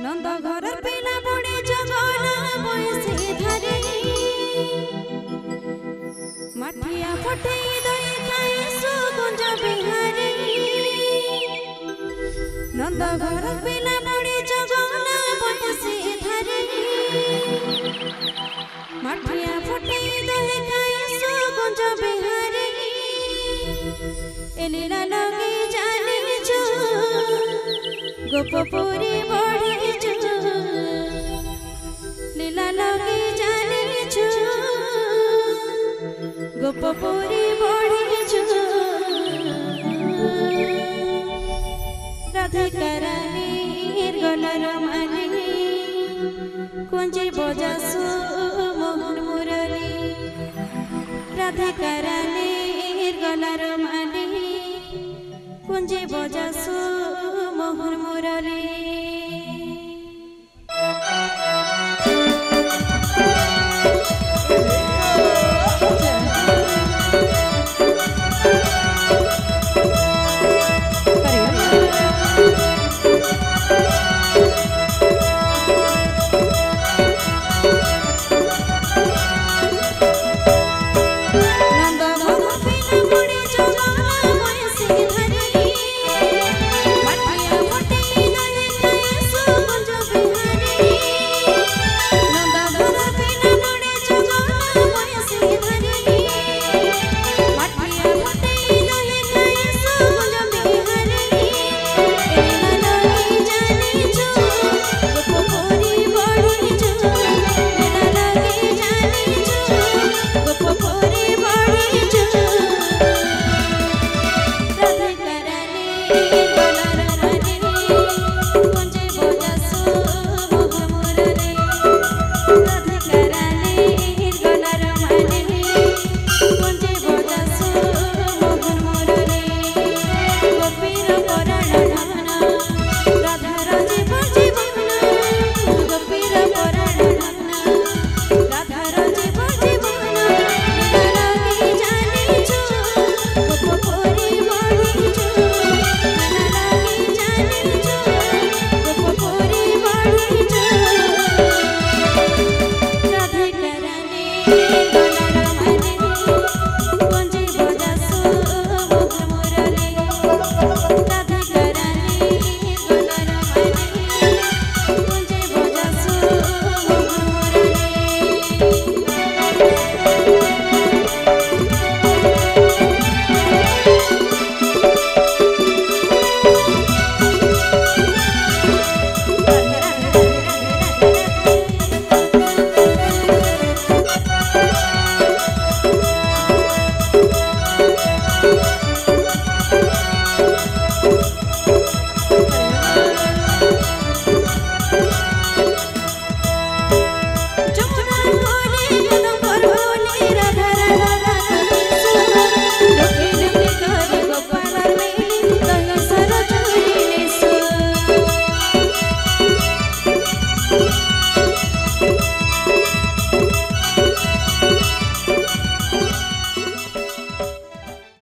नंद घर पिला बड़े जगना बयसी धरे माठिया फटे दई खाए सुगुंज बिहारी नंद घर पिला बड़े जगना बयसी धरे माठिया फटे दई खाए सुगुंज बिहारी एलीला लगे जाने जो गोपपुरी बढ़े जो लीला लगे जाने जो गोपपुरी बढ़े जो राधिका रानीर गलार माने कुंजी बजासु मोहन मुरली राधिका रानीर गलार माने कुंजी बजासु मोहन मुरली